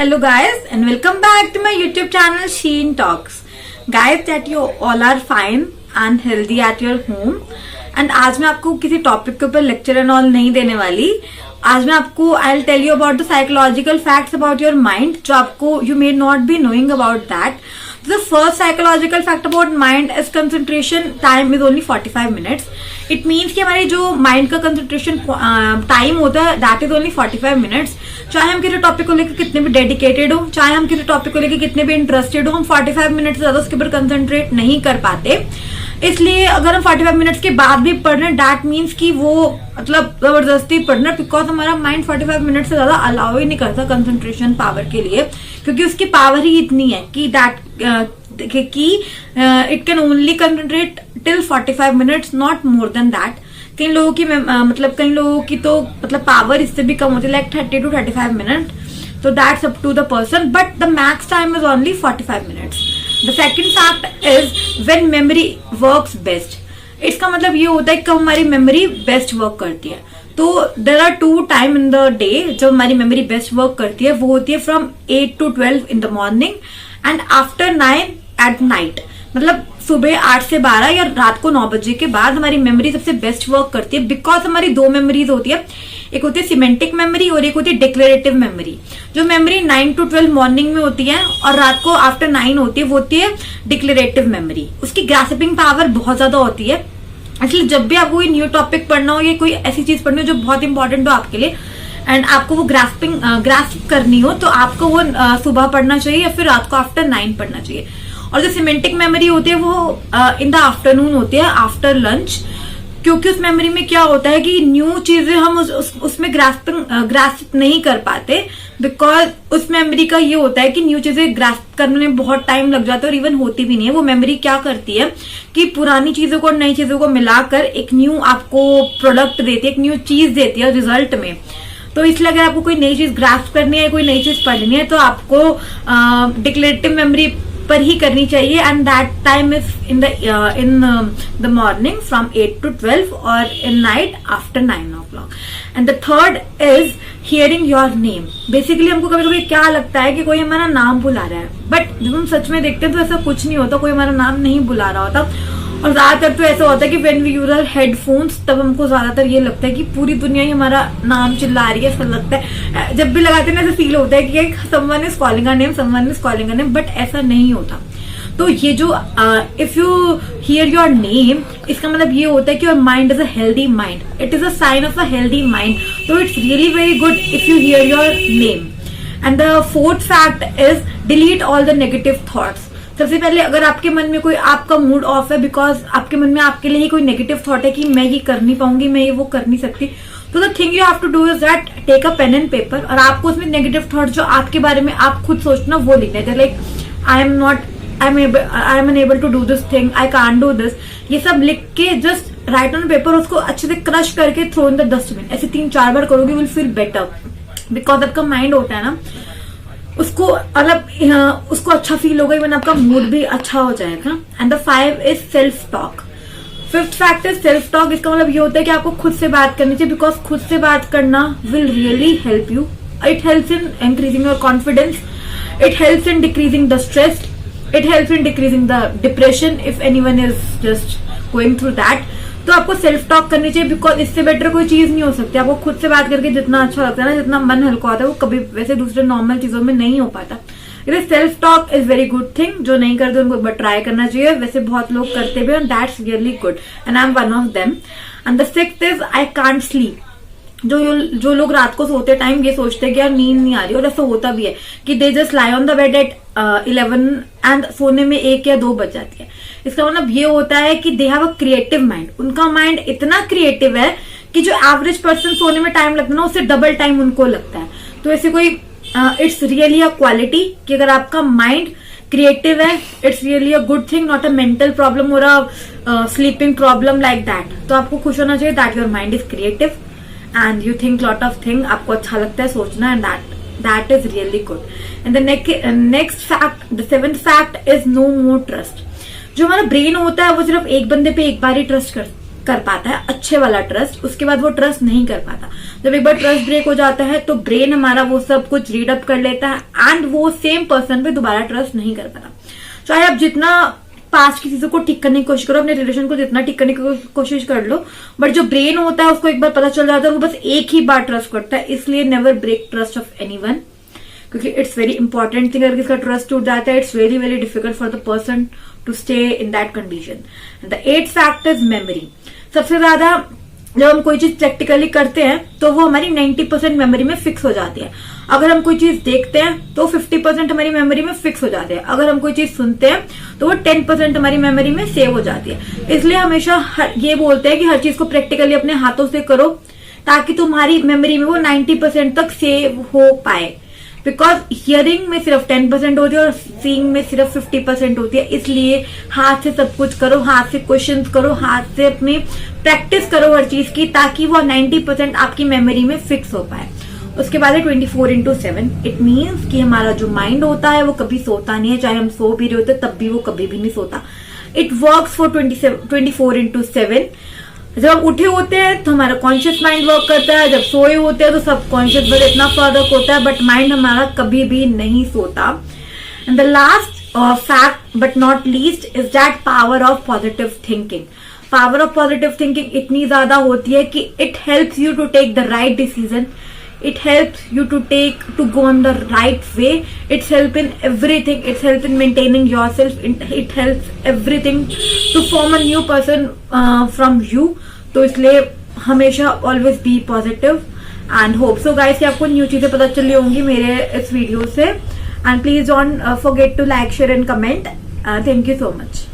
Hello guys and welcome back to my YouTube channel Sheen Talks. Guys, that you all are fine and healthy at your home. And आज मैं आपको किसी topic के ऊपर lecture and all नहीं देने वाली. आज मैं आपको I will tell you about the psychological facts about your mind जो आपको you may not be knowing about that. The first psychological fact about mind is concentration time is only 45 minutes. It means कि हमारे जो mind का concentration time होता है that is only 45 minutes. चाहे हम किसी टॉपिक को लेकर कितने भी डेडिकेटेड हो, चाहे हम किसी टॉपिक को लेकर कितने भी इंटरेस्टेड हो, हम 45 मिनट से ज्यादा उसके ऊपर कंसंट्रेट नहीं कर पाते. इसलिए अगर हम 45 मिनट्स के बाद भी पढ़ रहे हैं दैट मीन्स कि वो मतलब जबरदस्ती पढ़ना, बिकॉज हमारा माइंड 45 मिनट से ज्यादा अलाउ ही नहीं करता कंसंट्रेशन पावर के लिए, क्योंकि उसकी पावर ही इतनी है कि it can only concentrate till 45 minutes, not more than that. कई लोगों की तो मतलब पावर इससे भी कम होती है, like 30 to 35 minute. So that's up to the person, but the max time is only 45 minutes. The second fact is when memory works best. इसका मतलब ये होता है कि हमारी मेमोरी बेस्ट वर्क करती है. तो there are two time in the day जब हमारी मेमोरी बेस्ट वर्क करती है. वो होती है from 8 to 12 in the morning and after 9 at night. मतलब सुबह 8 से 12 या रात को 9 बजे के बाद हमारी मेमोरी सबसे बेस्ट वर्क करती है, बिकॉज हमारी दो मेमोरीज होती है. एक होती है सिमेंटिक मेमोरी और एक होती है डिक्लेरेटिव मेमोरी. जो मेमोरी 9 to 12 मॉर्निंग में होती है और रात को आफ्टर 9 होती है वो होती है डिक्लेरेटिव मेमोरी. उसकी ग्रास्पिंग पावर बहुत ज्यादा होती है. इसलिए जब भी आपको कोई न्यू टॉपिक पढ़ना हो या कोई ऐसी चीज पढ़नी हो जो बहुत इंपॉर्टेंट हो आपके लिए एंड आपको वो ग्रास्प करनी हो, तो आपको वो सुबह पढ़ना चाहिए या फिर रात को आफ्टर 9 पढ़ना चाहिए. और जो सिमेंटिक मेमोरी होती है वो इन द आफ्टरनून होती है, आफ्टर लंच, क्योंकि उस मेमोरी में क्या होता है कि न्यू चीजें हम उसमें ग्रास्प नहीं कर पाते, बिकॉज उस मेमोरी का ये होता है कि न्यू चीजें ग्रास्प करने में बहुत टाइम लग जाता है और इवन होती भी नहीं है. वो मेमोरी क्या करती है कि पुरानी चीजों को और नई चीजों को मिलाकर एक न्यू आपको प्रोडक्ट देती है, एक न्यू चीज देती है रिजल्ट में. तो इसलिए अगर आपको कोई नई चीज ग्रास्प करनी है, कोई नई चीज पढ़नी है, तो आपको डिक्लेरेटिव मेमोरी पर ही करनी चाहिए. And that time is in the morning from 8 to 12 और in night after 9 o'clock. And the third is hearing your name. Basically हमको कभी कभी क्या लगता है कि कोई हमारा नाम बुला रहा है, बट जब हम सच में देखते हैं तो ऐसा कुछ नहीं होता. कोई हमारा नाम नहीं बुला रहा होता. और ज्यादातर तो ऐसा होता है कि when we use our headphones तब हमको ज्यादातर ये लगता है कि पूरी दुनिया ही हमारा नाम चिल्ला रही है. ऐसा लगता है जब भी लगाते हैं ना, ऐसा फील होता है कि someone is calling our name, someone is calling our name, but ऐसा नहीं होता. तो ये जो if you hear your name, इसका मतलब ये होता है कि your mind is a healthy mind. It is a sign of a healthy mind. तो it's really very good if you hear your name. And the fourth fact is delete all the negative thoughts. सबसे पहले अगर आपके मन में कोई आपका mood off है, बिकॉज आपके मन में आपके लिए ही कोई नेगेटिव थॉट है कि मैं ये कर नहीं पाऊंगी, मैं ये वो कर नहीं सकती, तो the thing you have to do is that take a pen and paper और आपको उसमें नेगेटिव थॉट जो आपके बारे में आप खुद सोचना वो लिखना है. Like I am unable to do this thing, I can't do this, ये सब लिख के जस्ट राइट ऑन पेपर, उसको अच्छे से क्रश करके थ्रो इन द डस्टबिन. ऐसे 3-4 बार करोगे, विल फील बेटर, बिकॉज आपका माइंड होता है ना, उसको मतलब उसको अच्छा फील होगा, इवन आपका मूड भी अच्छा हो जाएगा. And the 5 is self talk. Fifth fact is self talk. इसका मतलब ये होता है कि आपको खुद से बात करनी चाहिए, बिकॉज खुद से बात करना will really help you. It helps in increasing your confidence, it helps in decreasing the stress, it helps in decreasing the depression if anyone is just going through that. तो आपको सेल्फ टॉक करनी चाहिए, because इससे better कोई चीज नहीं हो सकती. आपको खुद से बात करके जितना अच्छा लगता है ना, जितना मन हल्का होता है, वो कभी वैसे दूसरे नॉर्मल चीजों में नहीं हो पाता. Self talk is very good thing. जो नहीं करते उनको ट्राई करना चाहिए. वैसे बहुत लोग करते भी, and that's really good, and I am one of them. And the sixth is I can't sleep. जो लोग रात को सोते टाइम ये सोचते हैं कि यार नींद नहीं आ रही, और ऐसा होता भी है कि they just lie on the bed at 11 and सोने में 1 या 2 बज जाती है. इसका मतलब ये होता है कि they have a creative mind. उनका माइंड इतना क्रिएटिव है कि जो एवरेज पर्सन सोने में टाइम लगता है ना, उससे डबल टाइम उनको लगता है. तो ऐसे कोई इट्स रियली अ क्वालिटी कि अगर आपका माइंड क्रिएटिव है, it's really a good thing, not a mental problem और a sleeping problem like that. तो आपको खुश होना चाहिए that your mind is creative and you think lot of thing. आपको अच्छा लगता है सोचना, and that is really good. And the next fact, the 7th fact is no more trust. जो हमारा ब्रेन होता है वो सिर्फ एक बंदे पे एक बार ही ट्रस्ट कर पाता है अच्छे वाला ट्रस्ट, उसके बाद वो ट्रस्ट नहीं कर पाता। जब एक बार ट्रस्ट ब्रेक हो जाता है तो ब्रेन हमारा वो सब कुछ रीड अप कर लेता है एंड वो सेम पर्सन पे दोबारा ट्रस्ट नहीं कर पाता। चाहे आप जितना पास्ट की चीजों को ठीक करने की कोशिश करो, अपने रिलेशन को जितना ठीक करने की कोशिश कर लो, बट जो ब्रेन होता है उसको एक बार पता चल जाता है, वो बस एक ही बार ट्रस्ट करता है। इसलिए never break trust of anyone, क्योंकि इट्स वेरी इंपॉर्टेंट थिंग। अगर किसका ट्रस्ट टूट जाता है, it's very very difficult for the person to stay in that condition. The 8th factor is memory. सबसे ज्यादा जब हम कोई चीज प्रैक्टिकली करते हैं तो वो हमारी 90% मेमोरी में फिक्स हो जाती है। अगर हम कोई चीज देखते हैं तो 50% हमारी मेमोरी में फिक्स हो जाती है। अगर हम कोई चीज सुनते हैं तो वो 10% हमारी मेमोरी में सेव हो जाती है। इसलिए हमेशा ये बोलते हैं कि हर चीज को प्रैक्टिकली अपने हाथों से करो ताकि तुम्हारी मेमोरी में वो 90% तक सेव हो पाए। बिकॉज हियरिंग में सिर्फ 10% होती है और सीइंग में सिर्फ 50% होती है। इसलिए हाथ से सब कुछ करो, हाथ से क्वेश्चंस करो, हाथ से अपनी प्रैक्टिस करो हर चीज की, ताकि वो 90% आपकी मेमोरी में फिक्स हो पाए। उसके बाद है 24/7। इट मीन्स कि हमारा जो माइंड होता है वो कभी सोता नहीं है, चाहे हम सो भी रहे होते तब भी वो कभी भी नहीं सोता। It works for 24/7। जब हम उठे होते हैं तो हमारा कॉन्शियस माइंड वर्क करता है, जब सोए होते हैं तो सब कॉन्शियस में इतना फर्क होता है, बट माइंड हमारा कभी भी नहीं सोता। And the last fact but not least is that power of positive thinking. Power of positive thinking इतनी ज्यादा होती है कि it helps you to take the right decision, it helps you to go on the right way, it's help in everything, it's help in maintaining yourself, it helps everything to form a new person from you। तो इसलिए हमेशा always be positive and hope so guys कि आपको new चीजें पता चली होंगी मेरे इस वीडियो से। and please don't forget to like, share and comment। thank you so much।